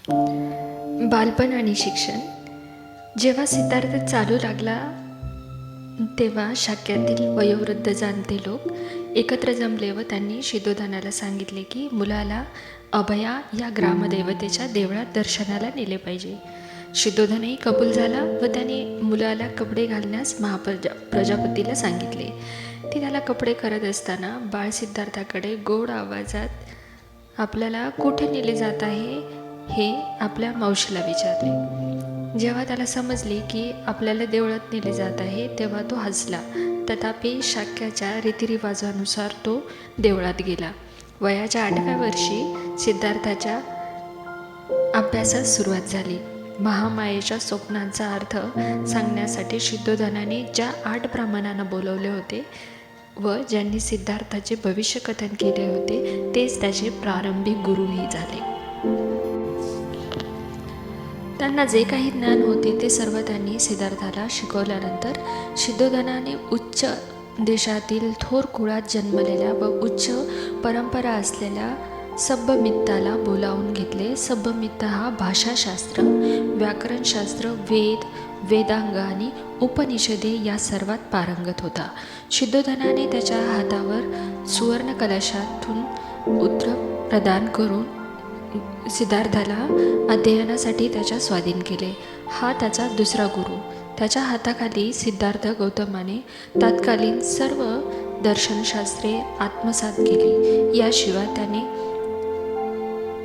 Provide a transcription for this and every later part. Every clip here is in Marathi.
बालपण आणि शिक्षण. जेव्हा सिद्धार्थ चालू लागला तेव्हा शाक्यातील वयोवृद्ध जाणते लोक एकत्र जमले व त्यांनी शिदोधनाला सांगितले की मुलाला अभया या ग्रामदेवतेच्या देवळात दर्शनाला नेले पाहिजे. शिदोधनही कबूल झाला व त्याने मुलाला कपडे घालण्यास प्रजापतीला सांगितले. ती त्याला कपडे करत असताना बाळ सिद्धार्थाकडे गोड आवाजात आपल्याला कुठे नेले जात आहे हे आपल्या मावशीला विचारले. जेव्हा त्याला समजले की आपल्याला देवळात नेले जात आहे तेव्हा तो हसला. तथापि शाक्याच्या रीतिरिवाजानुसार तो देवळात गेला. वयाच्या 8व्या वर्षी सिद्धार्थाच्या अभ्यासास सुरुवात झाली. महामायेच्या स्वप्नांचा अर्थ सांगण्यासाठी शिदोधनाने ज्या 8 ब्राह्मणांना बोलवले होते व ज्यांनी सिद्धार्थाचे भविष्यकथन केले होते तेच त्याचे प्रारंभिक गुरुही झाले. त्यांना जे काही ज्ञान होते ते सर्व त्यांनी सिद्धार्थाला शिकवल्यानंतर शिदोधनाने उच्च देशातील थोर कुळात जन्मलेल्या व उच्च परंपरा असलेल्या सब्बमित्ताला बोलावून घेतले. सब्बमित्त हा भाषाशास्त्र, व्याकरणशास्त्र, वेदांग आणि उपनिषदे या सर्वात पारंगत होता. शिदोधनाने त्याच्या हातावर सुवर्ण कलशातून उत्तर प्रदान करून सिद्धार्थाला अध्ययनासाठी त्याच्या स्वाधीन केले. हा त्याचा दुसरा गुरु. त्याच्या हाताखाली सिद्धार्थ गौतमाने तत्कालीन सर्व दर्शनशास्त्रे आत्मसात केली. याशिवाय त्याने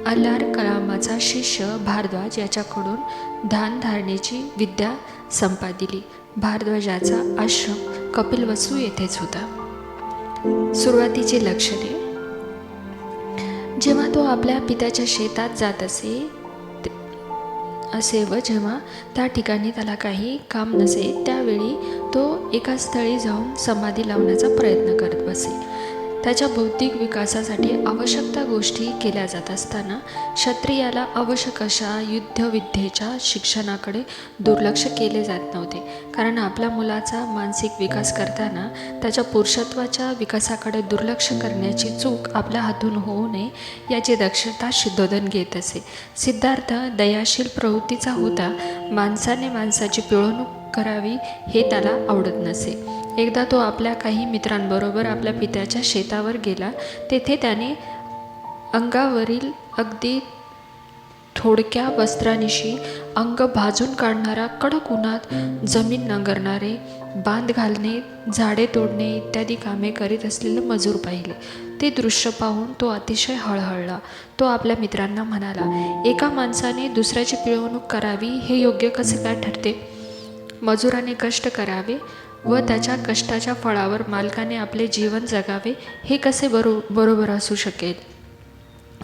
अलार कलामाचा शिष्य भारद्वाज याच्याकडून ध्यानधारणेची विद्या संपादिली. भारद्वाजाचा आश्रम कपिलवस्तू येथेच होता. सुरुवातीची लक्षणे. जेव्हा तो आपल्या पित्याच्या शेतात जात असे व जेव्हा त्या ठिकाणी त्याला काही काम नसे त्यावेळी तो एका स्थळी जाऊन समाधी लावण्याचा प्रयत्न करत बसे. त्याच्या बौद्धिक विकासासाठी आवश्यक त्या गोष्टी केल्या जात असताना क्षत्रियाला आवश्यक अशा युद्धविद्येच्या शिक्षणाकडे दुर्लक्ष केले जात नव्हते. कारण आपल्या मुलाचा मानसिक विकास करताना त्याच्या पुरुषत्वाच्या विकासाकडे दुर्लक्ष करण्याची चूक आपल्या हातून होऊ नये याची दक्षता शिदोधन घेत असे. सिद्धार्थ दयाशील प्रवृत्तीचा होता. माणसाने माणसाची पिळवणूक करावी हे त्याला आवडत नसे. एकदा तो आपल्या काही मित्रांबरोबर आपल्या पित्याच्या शेतावर गेला. तेथे त्याने अंगावरील अगदी थोडक्या वस्त्रानिशी अंग भाजून काढणारा, कडक उन्हात जमीन नांगरणारे, बांध घालणे, झाडे तोडणे इत्यादी कामे करीत असलेले मजूर पाहिले. ते दृश्य पाहून तो अतिशय हळहळला. तो आपल्या मित्रांना म्हणाला, एका माणसाने दुसऱ्याची पिळवणूक करावी हे योग्य कसे काय ठरते? मजुराने कष्ट करावे व त्याच्या कष्टाच्या फळावर मालकाने आपले जीवन जगावे हे कसे बरोबर असू शकेल?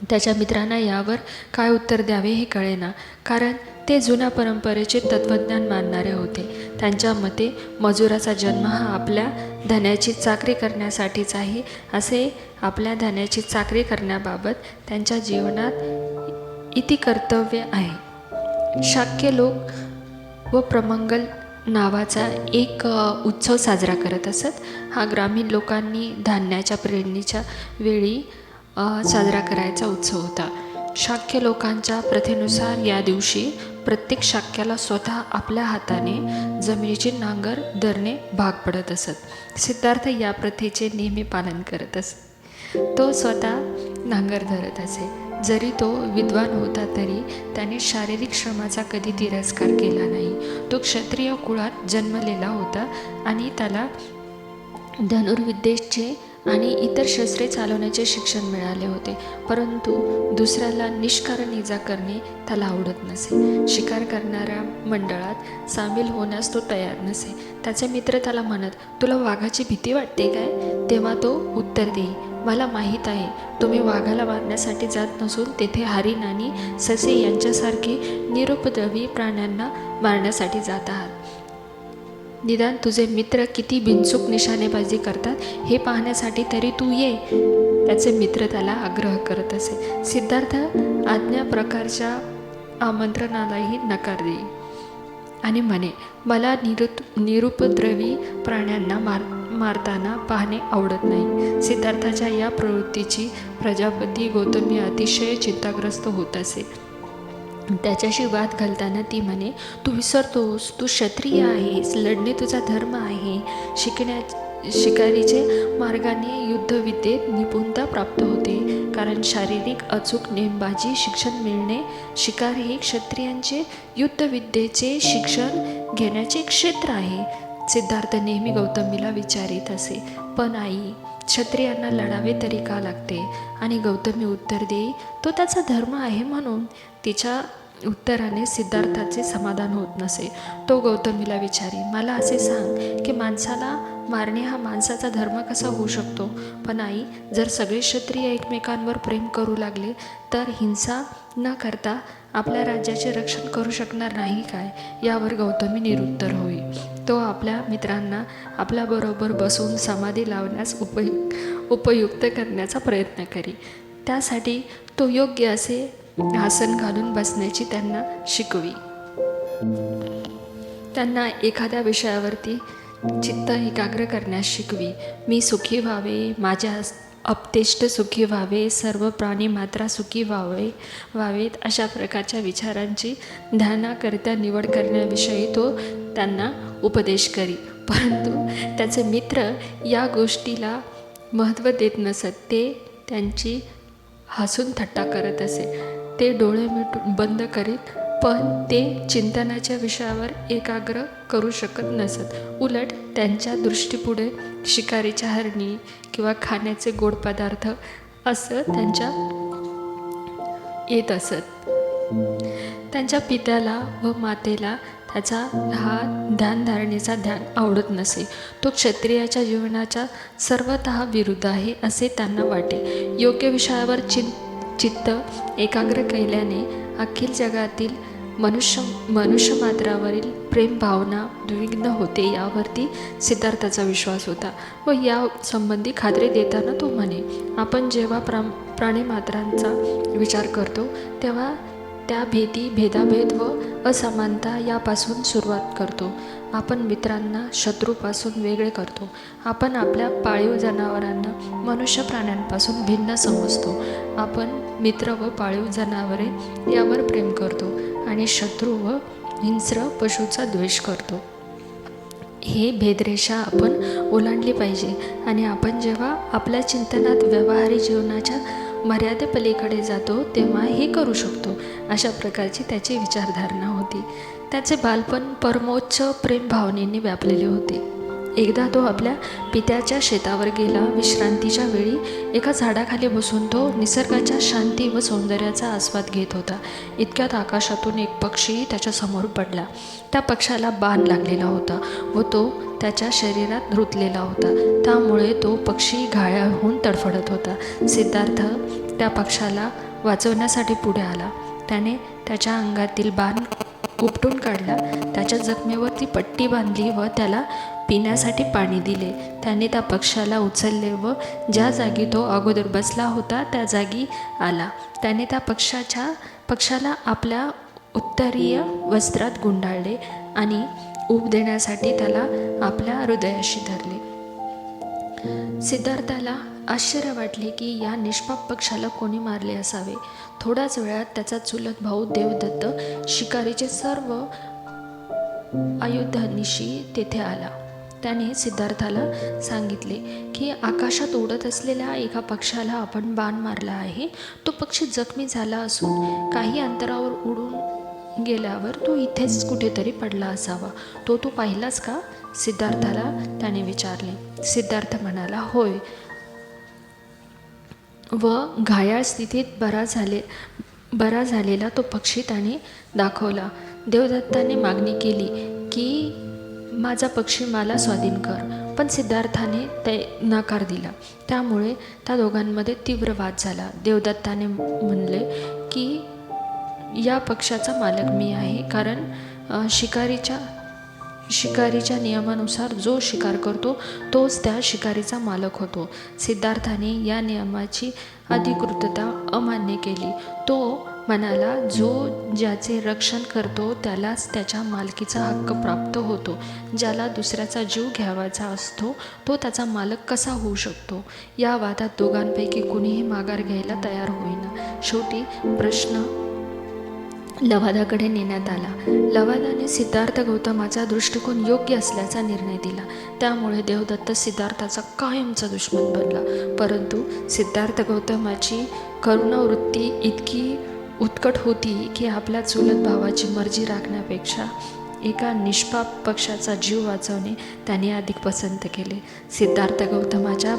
त्याच्या मित्रांना यावर काय उत्तर द्यावे हे कळेना. कारण ते जुन्या परंपरेचे तत्त्वज्ञान मानणारे होते. त्यांच्या मते मजुराचा जन्म हा आपल्या धन्याची चाकरी करण्यासाठीच आहे. असे आपल्या धन्याची चाकरी करण्याबाबत त्यांच्या जीवनात इति कर्तव्य आहे. शाक्य लोक व प्रमंगल नावाचा एक उत्सव साजरा करत असत. हा ग्रामीण लोकांनी धान्याच्या पेरणीच्या वेळी साजरा करायचा उत्सव होता. शाक्य लोकांच्या प्रथेनुसार या दिवशी प्रत्येक शाक्याला स्वतः आपल्या हाताने जमिनीची नांगर धरणे भाग पडत असत. सिद्धार्थ या प्रथेचे नेहमी पालन करत असे. तो स्वतः नांगर धरत असे. जरी तो विद्वान होता तरी त्याने शारीरिक श्रमाचा कधी तिरस्कार केला नाही. तो क्षत्रिय कुळात जन्मलेला होता आणि त्याला धनुर्विद्येचे आणि इतर शस्त्रे चालवण्याचे शिक्षण मिळाले होते. परंतु दुसऱ्याला निष्कारण इजा करणे त्याला आवडत नसे. शिकार करणाऱ्या मंडळात सामील होण्यास तो तयार नसे. त्याचे मित्र त्याला म्हणत, तुला वाघाची भीती वाटते काय? तेव्हा तो उत्तर देई, मला माहीत आहे तुम्ही वाघाला मारण्यासाठी जात नसून तेथे हरिण आणि ससे यांच्यासारखे निरुपद्रवी प्राण्यांना मारण्यासाठी जात आहात. निदान तुझे मित्र किती बिनचूक निशाणेबाजी करतात हे पाहण्यासाठी तरी तू ये. त्याचे मित्र त्याला आग्रह करत असे. सिद्धार्थ आज्ञा प्रकारच्या आमंत्रणालाही नकार देई आणि म्हणे, मला निरुपद्रवी प्राण्यांना मारताना पाहणे आवडत नाही. सिद्धार्थाच्या या प्रवृत्तीची प्रजापती गौतमी अतिशय चिंताग्रस्त होत असे. त्याच्याशी वाद घालताना ती म्हणे, तू विसरतोस, तू क्षत्रिय आहेस, लढणे तुझा धर्म आहे. शिकारीचे मार्गाने युद्धविद्येत निपुणता प्राप्त होते, कारण शारीरिक अचूक नेमबाजी शिक्षण मिळणे. शिकार हे क्षत्रियांचे युद्धविद्येचे शिक्षण घेण्याचे क्षेत्र आहे. सिद्धार्थ नेहमी गौतमीला विचारित असे, पण आई, क्षत्रियांना लढावे तरी का लागते? आणि गौतमी उत्तर देई, तो त्याचा धर्म आहे म्हणून. तिच्या उत्तराने सिद्धार्थाचे समाधान होत नसे. तो गौतमीला विचारी, मला असे सांग की माणसाला मारणे हा माणसाचा धर्म कसा होऊ शकतो? पण आई, जर सगळे क्षत्रिय एकमेकांवर प्रेम करू लागले तर हिंसा न करता आपल्या राज्याचे रक्षण करू शकणार नाही काय? यावर गौतमी निरुत्तर होई. तो आपल्या मित्रांना आपल्याबरोबर बसून समाधी लावण्यास उपयुक्त करण्याचा प्रयत्न करी. त्यासाठी तो योग्य असे आसन घालून बसण्याची त्यांना शिकवी. त्यांना एखाद्या विषयावरती चित्त एकाग्र करण्यास शिकवी. मी सुखी व्हावे, माझ्या अपतेष्ट सुखी व्हावे, सर्व प्राणी मात्रा सुखी व्हावेत अशा प्रकारच्या विचारांची ध्यानाकरिता निवड करण्याविषयी तो त्यांना उपदेश करी. परंतु त्याचे मित्र या गोष्टीला महत्त्व देत नसत. ते त्यांची हसून थट्टा करत असे. ते डोळे बंद करीत, पण ते चिंतनाच्या विषयावर एकाग्र करू शकत नसत. उलट त्यांच्या दृष्टीपुढे शिकारीच्या हरणी किंवा खाण्याचे गोड पदार्थ असं त्यांच्या येत असत. त्यांच्या पित्याला व मातेला त्याचा हा ध्यानधारणेचा ध्यान आवडत नसे. तो क्षत्रियाच्या जीवनाच्या सर्वतः विरुद्ध आहे असे त्यांना वाटे. योग्य विषयावर चित्त एकाग्र केल्याने अखिल जगातील मनुष्यमात्रावरील प्रेम भावना द्विग्न होते यावरती सिद्धार्थाचा विश्वास होता. व या संबंधी खात्री देताना तो म्हणे, आपण जेव्हा प्राणीमात्रांचा विचार करतो तेव्हा त्या भेदाभेद व असमानता यापासून सुरुवात करतो. आपण मित्रांना शत्रूपासून वेगळे करतो. आपण आपल्या पाळीव जनावरांना मनुष्य प्राण्यांपासून भिन्न समजतो. आपण मित्र व पाळीव जनावरे यावर प्रेम करतो आणि शत्रू व हिंस्र पशूचा द्वेष करतो. हे भेदरेषा आपण ओलांडली पाहिजे. आणि आपण जेव्हा आपल्या चिंतनात व्यवहारी जीवनाच्या मर्यादेपलीकडे जातो तेव्हा हे करू शकतो. अशा प्रकारची त्याची विचारधारणा होती. त्याचे बालपण परमोच्च प्रेम भावनेने व्यापलेले होते. एकदा तो आपल्या पित्याच्या शेतावर गेला. विश्रांतीच्या वेळी एका झाडाखाली बसून तो निसर्गाच्या शांती व सौंदर्याचा आस्वाद घेत होता. इतक्यात आकाशातून एक पक्षी त्याच्यासमोर पडला. त्या पक्षाला बाण लागलेला होता व तो त्याच्या शरीरात रुतलेला होता. त्यामुळे तो पक्षी घायाळ होऊन तडफडत होता. सिद्धार्थ त्या पक्षाला वाचवण्यासाठी पुढे आला. त्याने त्याच्या अंगातील बाण उपटून काढला. त्याच्या जखमेवरती पट्टी बांधली व त्याला पिण्यासाठी पाणी दिले. त्याने त्या पक्षाला उचलले व ज्या जागी तो अगोदर बसला होता त्या जागी आला. त्याने त्या पक्षाला आपल्या उत्तरीय वस्त्रात गुंडाळले आणि ऊब देण्यासाठी त्याला आपल्या हृदयाशी धरले. सिद्धार्थाला आश्चर्य वाटले की या निष्पाप पक्षाला कोणी मारले असावे. थोड्याच वेळात त्याचा चुलत भाऊ देवदत्त शिकारीचे सर्व आयुधानिशी तेथे आला. त्याने सिद्धार्थाला सांगितले की आकाशात उडत असलेल्या एका पक्षाला आपण बाण मारला आहे. तो पक्षी जखमी झाला असून काही अंतरावर उडून गेल्यावर तो इथेच कुठेतरी पडला असावा. तो तू पाहिलास का? सिद्धार्थाला त्याने विचारले. सिद्धार्थ म्हणाला, होय. व घायाळ स्थितीत बरा झालेला तो पक्षी त्याने दाखवला. देवदत्ताने मागणी केली की माझा पक्षी मला स्वाधीन कर, पण सिद्धार्थाने ते नकार दिला. त्यामुळे त्या दोघांमध्ये तीव्र वाद झाला. देवदत्ताने म्हणले की या पक्षाचा मालक मी आहे, कारण शिकारीच्या नियमानुसार जो शिकार करतो तोच त्या शिकारीचा मालक होतो. सिद्धार्थाने या नियमाची अधिकृतता अमान्य केली. तो म्हणाला, जो ज्याचे रक्षण करतो त्यालाच त्याच्या मालकीचा हक्क प्राप्त होतो. ज्याला दुसऱ्याचा जीव घ्यावाचा असतो तो त्याचा मालक कसा होऊ शकतो? या वादात दोघांपैकी कुणीही माघार घ्यायला तयार होईना. शेवटी प्रश्न लवादाकडे नेण्यात आला. लवादाने सिद्धार्थ गौतमाचा दृष्टिकोन योग्य असल्याचा निर्णय दिला. त्यामुळे देवदत्त सिद्धार्थाचा कायमचा दुश्मन बनला. परंतु सिद्धार्थ गौतमाची करुणावृत्ती इतकी उत्कट होती की आपल्या चुलत भावाची मर्जी राखण्यापेक्षा एका निष्पाप पक्षाचा जीव वाचवणे त्याने अधिक पसंत केले. सिद्धार्थ गौतमाच्या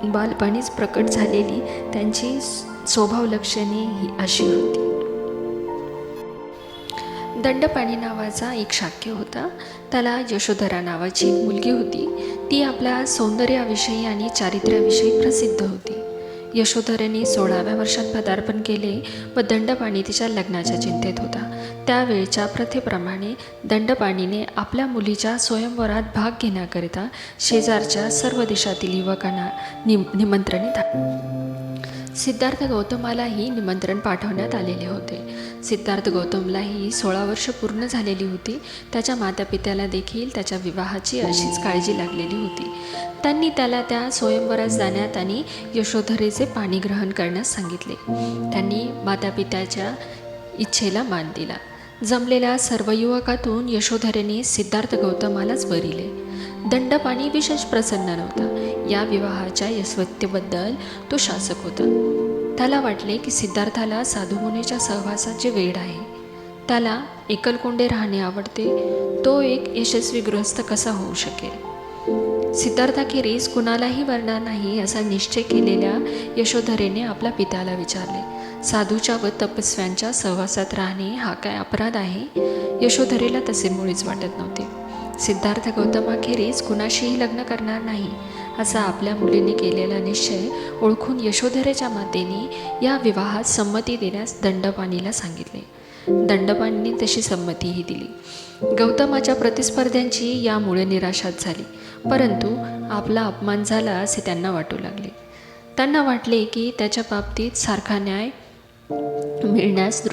बालपणीच प्रकट झालेली त्यांची स्वभावलक्षणे ही अशी होती. दंडपाणी नावाचा एक शाक्य होता. त्याला यशोधरा नावाची एक मुलगी होती. ती आपल्या सौंदर्याविषयी आणि चारित्र्याविषयी प्रसिद्ध होती. यशोधरेने 16व्या वर्षात पदार्पण केले व दंडपाणी तिच्या लग्नाच्या चिंतेत होता. त्यावेळच्या प्रथेप्रमाणे दंडपाणीने आपल्या मुलीच्या स्वयंवरात भाग घेण्याकरिता शेजारच्या सर्व देशातील युवकांना निमंत्रणे सिद्धार्थ गौतमालाही निमंत्रण पाठवण्यात आलेले होते. सिद्धार्थ गौतमलाही 16 वर्ष पूर्ण झालेली होती. त्याच्या मातापित्याला देखील त्याच्या विवाहाची अशीच काळजी लागलेली होती. त्यांनी त्याला त्या स्वयंवरात जाण्यात आणि यशोधरेचे पाणी ग्रहण करण्यास सांगितले. त्यांनी मातापित्याच्या इच्छेला मान दिला. जमलेल्या सर्व युवकातून यशोधरेने सिद्धार्थ गौतमालाच वरिले. दंडपाणी विशेष प्रसन्न नव्हता. या विवाहाच्या यशस्वीतेबद्दल तो शासक होता. त्याला वाटले की सिद्धार्थाला साधुमुनीच्या सहवासाचे वेड आहे. त्याला एकलकोंडे राहणे आवडते. तो एक यशस्वी गृहस्थ कसा होऊ शकेल? सिद्धार्थाखेरीज कुणालाही वरणार नाही असा निश्चय केलेल्या यशोधरेने आपल्या पित्याला विचारले, साधूच्या व तपस्व्यांच्या सहवासात राहणे हा काय अपराध आहे? यशोधरेला तसे मुळीच वाटत नव्हते. सिद्धार्थ गौतमाखेरीज कुणाशीही लग्न करणार नाही असा आपल्या मुलीने केलेला निश्चय ओळखून यशोधरेच्या मातेने या विवाहात संमती देण्यास दंडपाणीला सांगितले. दंडपाणीने तशी संमतीही दिली. गौतमाच्या प्रतिस्पर्ध्यांची यामुळे निराशाच झाली. परंतु आपला अपमान झाला असे त्यांना वाटू लागले. त्यांना वाटले की त्याच्या बाबतीत सारखा न्याय मिळण्यास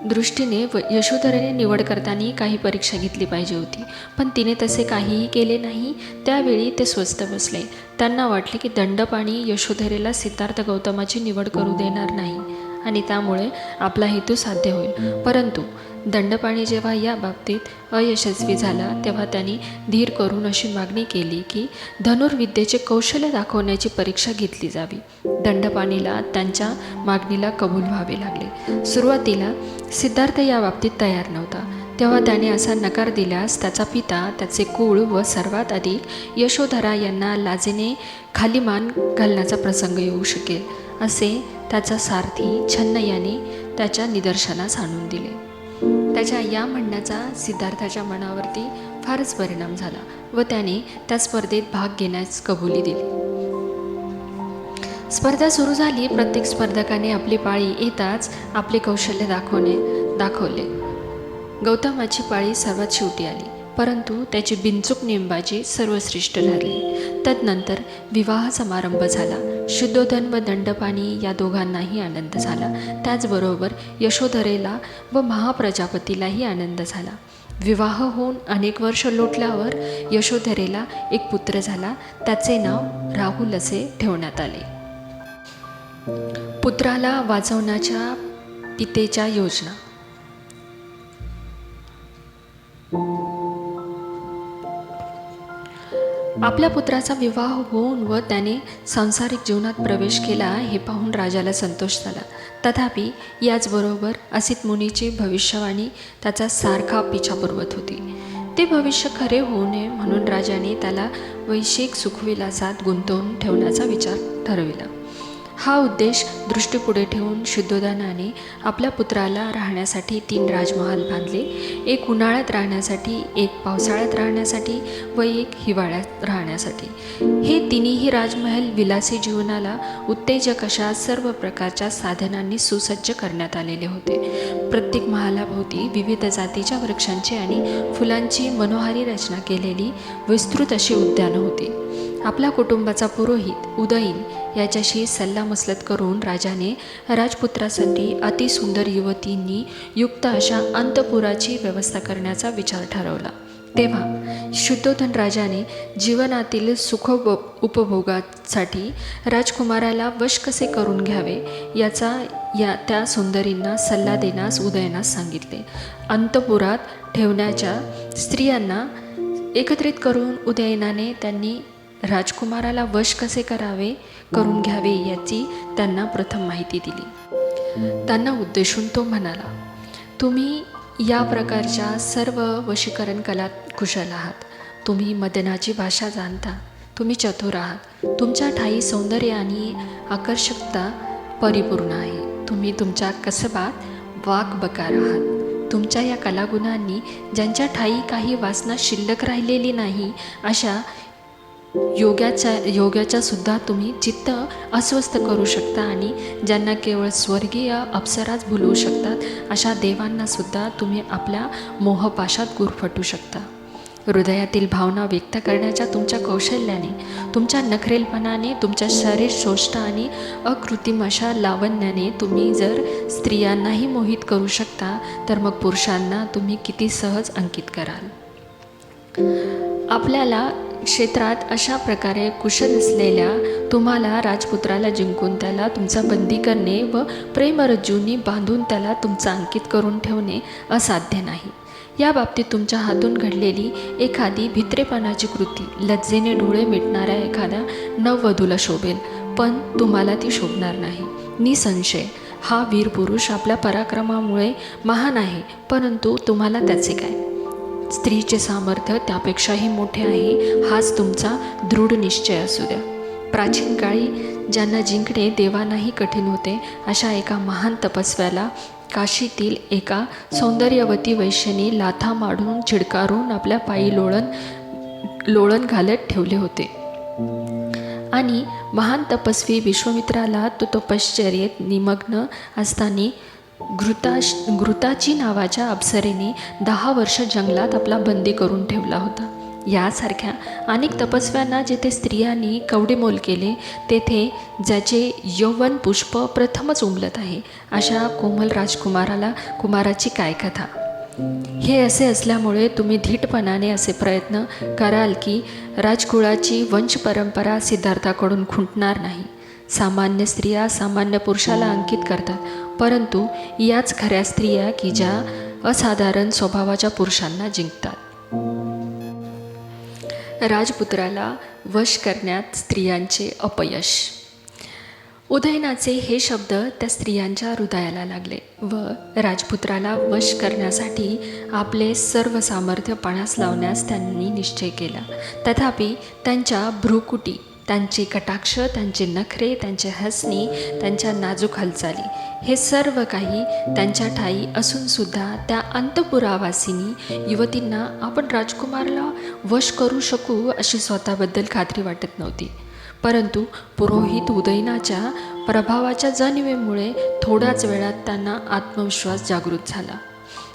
दृष्टीने यशोधरेने निवड करताना काही परीक्षा घेतली पाहिजे होती. पण तिने तसे काहीही केले नाही. त्यावेळी ते स्वस्थ बसले. त्यांना वाटले की दंडपाणी यशोधरेला सिद्धार्थ गौतमाची निवड करू देणार नाही आणि त्यामुळे आपला हेतू साध्य होईल. परंतु दंडपाणी जेव्हा या बाबतीत अयशस्वी झाला तेव्हा त्यांनी धीर करून अशी मागणी केली की धनुर्विद्येचे कौशल्य दाखवण्याची परीक्षा घेतली जावी. दंडपाणीला त्यांच्या मागणीला कबूल व्हावे लागले. सुरुवातीला सिद्धार्थ या बाबतीत तयार नव्हता. तेव्हा त्याने असा नकार दिल्यास त्याचा पिता, त्याचे कुळ व सर्वात अधिक यशोधरा यांना लाजेने खाली मान घालण्याचा प्रसंग येऊ शकेल असे त्याचा सारथी छन्न याने त्याच्या निदर्शनास आणून दिले. त्याच्या या म्हणण्याचा सिद्धार्थाच्या मनावरती फारच परिणाम झाला व त्याने त्या स्पर्धेत भाग घेण्यास कबुली दिली. स्पर्धा सुरू झाली. प्रत्येक स्पर्धकाने आपली पाळी येताच आपले कौशल्य दाखवले. गौतमाची पाळी सर्वात शेवटी आली. परंतु त्याची बिनचूक नेमबाजी सर्वश्रेष्ठ ठरली. तदनंतर विवाह समारंभ झाला. शुद्धोधन व दंडपाणी या दोघांनाही आनंद झाला. त्याचबरोबर यशोधरेला व महाप्रजापतीलाही आनंद झाला. विवाह होऊन अनेक वर्ष लोटल्यावर यशोधरेला एक पुत्र झाला. त्याचे नाव राहुल असे ठेवण्यात आले. पुत्राला वाचवण्याच्या पितेच्या योजना. आपल्या पुत्राचा विवाह होऊन व त्याने सांसारिक जीवनात प्रवेश केला हे पाहून राजाला संतोष झाला. तथापि याचबरोबर असित मुनीची भविष्यवाणी त्याचा सारखा पिछा पुरवत होती. ते भविष्य खरे होऊ नये म्हणून राजाने त्याला वैश्विक सुखविलासात गुंतवून ठेवण्याचा विचार ठरविला. हा उद्देश दृष्टीपुढे ठेवून शुद्धोधनाने आपल्या पुत्राला राहण्यासाठी 3 राजमहाल बांधले. एक उन्हाळ्यात राहण्यासाठी, एक पावसाळ्यात राहण्यासाठी व एक हिवाळ्यात राहण्यासाठी. हे तिन्ही राजमहल विलासी जीवनाला उत्तेजक अशा सर्व प्रकारच्या साधनांनी सुसज्ज करण्यात आलेले होते. प्रत्येक महालाभोवती विविध जातीच्या वृक्षांची आणि फुलांची मनोहारी रचना केलेली विस्तृत अशी उद्यानं होती. आपल्या कुटुंबाचा पुरोहित उदयीन याच्याशी सल्लामसलत करून राजाने राजपुत्रासाठी अतिसुंदर युवतींनी युक्त अशा अंतपुराची व्यवस्था करण्याचा विचार ठरवला. तेव्हा शुद्धोधन राजाने जीवनातील सुख उपभोगासाठी राजकुमाराला वश कसे करून घ्यावे याचा त्या सुंदरींना सल्ला देण्यास उदयनास सांगितले. अंतपुरात ठेवण्याच्या स्त्रियांना एकत्रित करून उदयनाने त्यांनी राजकुमाराला वश कसे करून घ्यावे याची त्यांना प्रथम माहिती दिली. त्यांना उद्देशून तो म्हणाला, तुम्ही या प्रकारच्या सर्व वशीकरण कलात कुशल आहात. तुम्ही मदनाची भाषा जाणता. तुम्ही चतुर आहात. तुमच्या ठायी सौंदर्य आणि आकर्षकता परिपूर्ण आहे. तुम्ही तुमच्या कसबात वाकबकार आहात. तुमच्या या कलागुणांनी ज्यांच्या ठायी काही वासना शिल्लक राहिलेली नाही अशा योग्याच्या सुद्धा तुम्ही चित्त अस्वस्थ करू शकता आणि ज्यांना केवळ स्वर्गीय अप्सराच भुलवू शकतात अशा देवांना सुद्धा तुम्ही आपल्या मोहपाशात गुरफटू शकता. हृदयातील भावना व्यक्त करण्याच्या तुमच्या कौशल्याने, तुमच्या नखरेलपणाने, तुमच्या शरीर शोष्ट आणि अकृत्रिम अशा लावण्याने तुम्ही जर स्त्रियांनाही मोहित करू शकता तर मग पुरुषांना तुम्ही किती सहज अंकित कराल. आपल्याला क्षेत्रात अशा प्रकारे कुशल असलेल्या तुम्हाला राजपुत्राला जिंकून त्याला तुमचा बंदी करणे व प्रेमरज्जूंनी बांधून त्याला तुमचा अंकित करून ठेवणे असाध्य नाही. या बाबतीत तुमच्या हातून घडलेली एखादी भित्रेपणाची कृती लज्जेने डोळे मिटणाऱ्या एखाद्या नववधूला शोभेल, पण तुम्हाला ती शोभणार नाही. निसंशय हा वीर पुरुष आपल्या पराक्रमामुळे महान आहे, परंतु तुम्हाला त्याचे काय? स्त्रीचे सामर्थ्य त्यापेक्षाही मोठे आहे, हाच तुमचा दृढ निश्चय असू द्या. प्राचीन काळी ज्यांना जिंकणे देवांनाही कठीण होते अशा एका महान तपस्व्याला काशीतील एका सौंदर्यवती वैश्येने लाथा मारून चिडकारून आपल्या पायी लोळण घालत ठेवले होते आणि महान तपस्वी विश्वामित्राला तो तपश्चर्येत निमग्न असताना घृताची नावाच्या अप्सरेने 10 वर्ष जंगलात आपला बंदी करून ठेवला होता. यासारख्या अनेक तपस्व्यांना जेथे स्त्रियांनी कवडेमोल केले तेथे ज्याचे यौवन पुष्प प्रथमच उमलत आहे अशा कोमल कुमाराची काय कथा. हे असे असल्यामुळे तुम्ही धीटपणाने असे प्रयत्न कराल की राजकुळाची वंश परंपरा सिद्धार्थाकडून खुंटणार नाही. सामान्य स्त्रिया सामान्य पुरुषाला अंकित करतात, परंतु याच खऱ्या स्त्रिया की ज्या असाधारण स्वभावाच्या पुरुषांना जिंकतात. राजपुत्राला वश करण्यात स्त्रियांचे अपयश. उदयनाचे हे शब्द त्या स्त्रियांच्या हृदयाला लागले व राजपुत्राला वश करण्यासाठी आपले सर्व सामर्थ्य पणास लावण्यास त्यांनी निश्चय केला. तथापि त्यांच्या भ्रुकुटी, त्यांचे कटाक्ष, त्यांचे नखरे, त्यांचे हसणे, त्यांच्या नाजूक हालचाली हे सर्व काही त्यांच्या ठायी असूनसुद्धा त्या अंतपुरावासिनी युवतींना आपण राजकुमारला वश करू शकू अशी स्वतःबद्दल खात्री वाटत नव्हती. परंतु पुरोहित उदयनाच्या प्रभावाच्या जाणीवेमुळे थोड्याच वेळात त्यांना आत्मविश्वास जागृत झाला.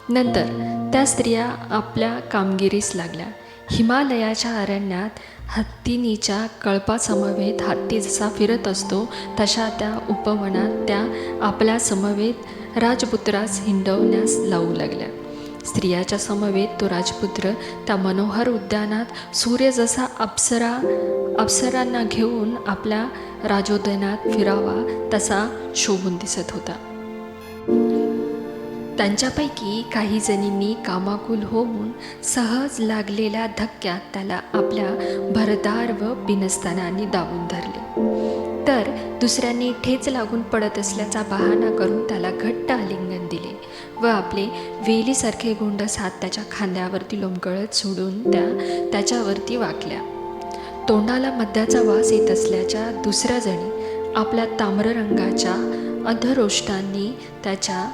नंतर त्या स्त्रिया आपल्या कामगिरीस लागल्या. हिमालयाच्या अरण्यात हत्तीनीच्या कळपासमवेत हत्ती जसा फिरत असतो तशा त्या उपवनात त्या आपल्या समवेत राजपुत्रास हिंडवण्यास लावू लागल्या. स्त्रियाच्या समवेत तो राजपुत्र त्या मनोहर उद्यानात सूर्य जसा अप्सरांना घेऊन आपल्या राजोद्यानात फिरावा तसा शोभून दिसत होता. त्यांच्यापैकी काही जणींनी कामाकुल होऊन सहज लागलेल्या धक्क्यात त्याला आपल्या भरदार व बिनस्तानांनी दाबून धरले, तर दुसऱ्यांनी ठेच लागून पडत असल्याचा बहाणा करून त्याला घट्ट आलिंगन दिले व आपले वेलीसारखे गोंडस हात त्याच्या खांद्यावरती लोंबकळत सोडून त्याच्यावरती वाकल्या. तोंडाला मद्याचा वास येत असल्याच्या दुसऱ्या जणी आपल्या ताम्र रंगाच्या अधरोष्टांनी त्याच्या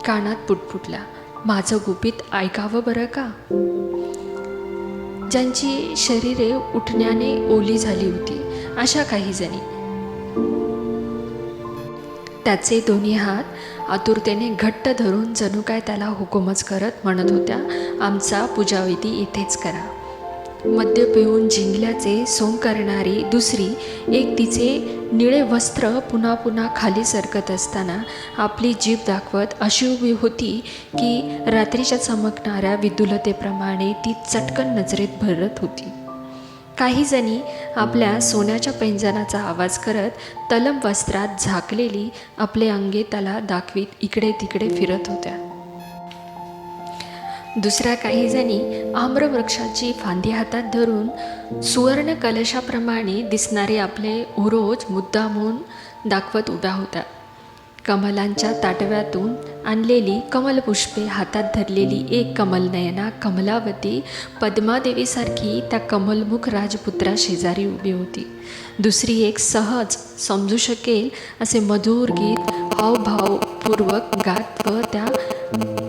कानात पुटपुटला, माझं गुपित ऐकावं बरं का. ज्यांची शरीरे उठण्याने ओली झाली होती अशा काही जणी त्याचे दोन्ही हात आतुरतेने घट्ट धरून जणू काय त्याला हुकूमच करत म्हणत होत्या, आमचा पूजाविधी इथेच करा. मद्य पिऊन झिंगल्याचे सोंग करणारी दुसरी एक तिचे निळे वस्त्र पुन्हा पुन्हा खाली सरकत असताना आपली जीभ दाखवत अशी उभी होती की रात्रीच्या चमकणाऱ्या विदुलतेप्रमाणे ती चटकन नजरेत भरत होती. काही जणी आपल्या सोन्याच्या पैंजणाचा आवाज करत तलम वस्त्रात झाकलेली आपले अंगे त्याला दाखवीत इकडे तिकडे फिरत होत्या. दुसऱ्या काही जणी आम्रवृक्षाची फांदी हातात धरून सुवर्ण कलशाप्रमाणे दिसणारे आपले उरोज मुद्दामून दाखवत उभ्या होत्या. कमलांच्या ताटव्यातून आणलेली कमलपुष्पे हातात धरलेली एक कमलनयना कमलावती पद्मादेवीसारखी त्या कमलमुख राजपुत्रा शेजारी उभी होती. दुसरी एक सहज समजू शकेल असे मधुर गीत हावभावपूर्वक गात व त्या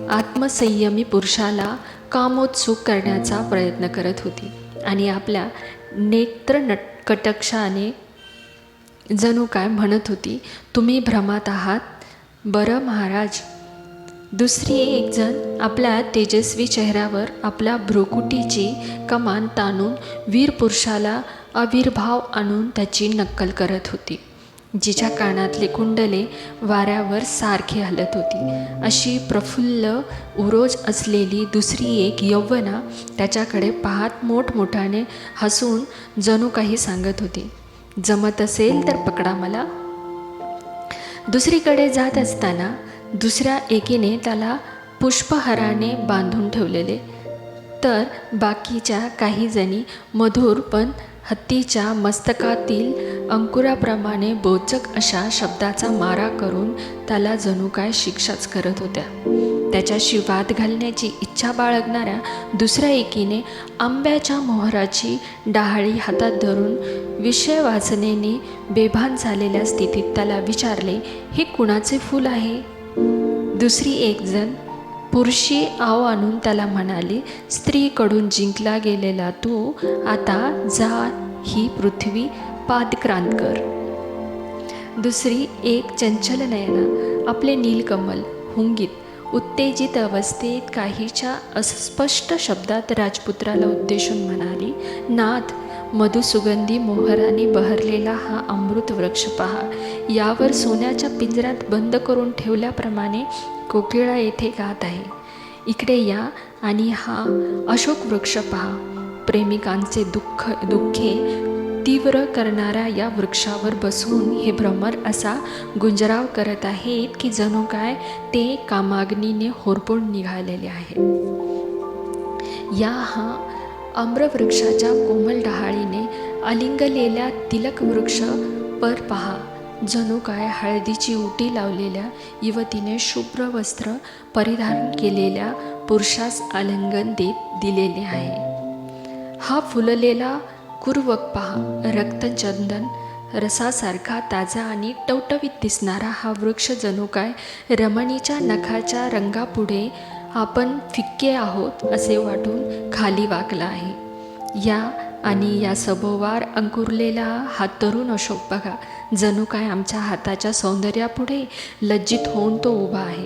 आत्मसंयमी पुरुषाला कामोत्सुक करण्याचा प्रयत्न करत होती आणि आपल्या कटाक्षाने जणू काय म्हणत होती, तुम्ही भ्रमात आहात बरं महाराज. दुसरी एक जण आपल्या तेजस्वी चेहऱ्यावर आपल्या भ्रुकुटीची कमान ताणून वीर पुरुषाला आविर्भाव आणून त्याची नक्कल करत होती. जिच्या कानातले कुंडले वाऱ्यावर सारखे हलत होती. अशी प्रफुल्ल उरोज असलेली दुसरी एक यौवना त्याच्याकडे पाहत मोठमोठ्याने हसून जणू काही सांगत होती, जमत असेल तर पकडा मला. दुसरीकडे जात असताना दुसऱ्या एकीने त्याला पुष्पहाराने बांधून ठेवलेले, तर बाकीच्या काही जणी मधुर पण हत्तीच्या मस्तकातील अंकुराप्रमाणे बोचक अशा शब्दाचा मारा करून त्याला जणू काय शिक्षाच करत होत्या. त्याच्याशी वाद घालण्याची इच्छा बाळगणाऱ्या दुसऱ्या एकीने आंब्याच्या मोहराची डहाळी हातात धरून विषय वासनेने बेभान झालेल्या स्थितीत त्याला विचारले, हे कुणाचे फूल आहे? दुसरी एक जण पुरुषी आव आणून त्याला म्हणाली, स्त्रीकडून जिंकला गेलेला तू आता जा ही पृथ्वी पादक्रांत कर. दुसरी एक चंचल नयना आपले नीलकमल हुंगीत उत्तेजित अवस्थेत काहीच्या अस्पष्ट शब्दात राजपुत्राला उद्देशून म्हणाली, नाथ, मधुसुगंधी मोहराने बहरलेला हा अमृत वृक्ष पहा. यावर सोन्याच्या पिंजऱ्यात बंद करून ठेवल्याप्रमाणे कोकिळा येथे गात आहे. इकडे या आणि हा अशोक वृक्ष पहा. प्रेमिकांचे दुःखे तीव्र करणाऱ्या या वृक्षावर बसून हे भ्रमर असा गुंजराव करत आहेत की जणू काय ते कामाग्नीने होरपळून निघालेले आहेत. या हा आम्रवृक्षाच्या कोमल डहाळीने आलिंगलेल्या तिलक वृक्ष पर पहा. जणू काय हळदीची उटी लावलेल्या युवतीने शुभ्र वस्त्र परिधान केलेल्या पुरुषास आलिंगन देत दिलेले आहे. हा फुललेला कुरवक पहा. रक्तचंदन रसासारखा ताजा आणि टवटवीत दिसणारा हा वृक्ष जणू काय रमणीच्या नखाच्या रंगापुढे आपण फिक्के आहोत असे वाटून खाली वाकला आहे. या आणि या सभोवार अंकुरलेला हा तरुण अशोक बघा, जणू काय आमच्या हाताच्या सौंदर्यापुढे लज्जित होऊन तो उभा आहे.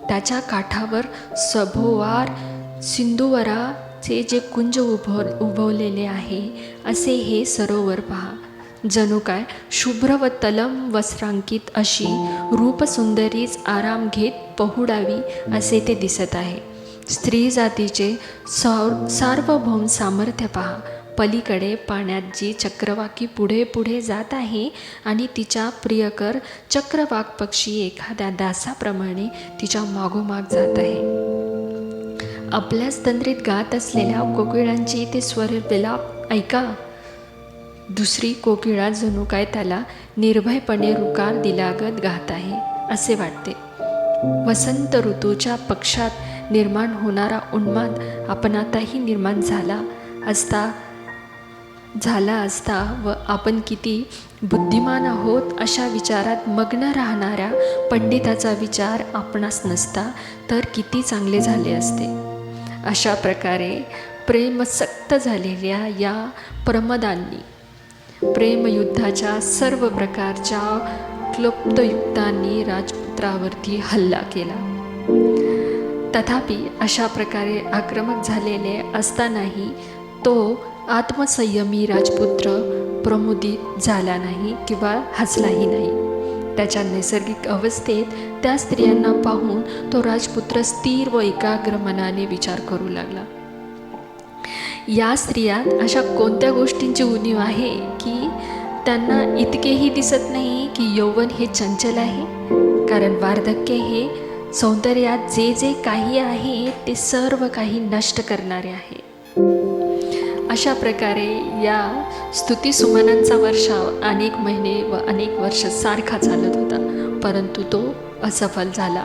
त्याच्या काठावर सभोवार सिंधुवराचे जे कुंज उभवलेले आहे असे हे सरोवर पहा. जणू काय शुभ्र व तलम वस्त्रांकित अशी रूपसुंदरीच आराम घेत पहुडावी असे ते दिसत आहे. स्त्री जातीचे सार्वभौम सामर्थ्य पहा. पलीकडे पाण्यात जी चक्रवाकी पुढे पुढे जात आहे आणि तिच्या प्रियकर चक्रवाक पक्षी एखाद्या दासाप्रमाणे तिच्या मागोमाग जात आहे. आपल्याच तंद्रीत गात असलेल्या कोकिळांची ते स्वर विलाप ऐका. दुसरी कोकिळा जणू काय त्याला निर्भयपणे रुकार दिलागत गात आहे असे वाटते. वसंत ऋतूच्या पक्षात निर्माण होणारा उन्माद आपणातही निर्माण झाला असता व आपण किती बुद्धिमान आहोत अशा विचारात मग्न राहणाऱ्या पंडिताचा विचार आपणास नसता तर किती चांगले झाले असते. अशा प्रकारे प्रेमसक्त झालेल्या या प्रमदांनी प्रेमयुद्धाच्या सर्व प्रकारच्या क्लुप्तयुक्तांनी राजपुत्रावरती हल्ला केला. तथापि अशा प्रकारे आक्रमक झालेले असतानाही तो आत्मसंयमी राजपुत्र प्रमुदित झाला नाही किंवा हसलाही नाही. त्याच्या नैसर्गिक अवस्थेत त्या स्त्रियांना पाहून तो राजपुत्र स्थिर व एकाग्र मनाने विचार करू लागला. या स्त्रियात अशा कोणत्या गोष्टींची उणीव आहे की त्यांना इतकेही दिसत नाही की यौवन हे चंचल आहे? कारण वार्धक्य हे सौंदर्यात जे जे काही आहे ते सर्व काही नष्ट करणारे आहे. अशा प्रकारे या स्तुतिसुमनांचा वर्षाव अनेक महिने व अनेक वर्ष सारखा चालत होता, परंतु तो असफल झाला.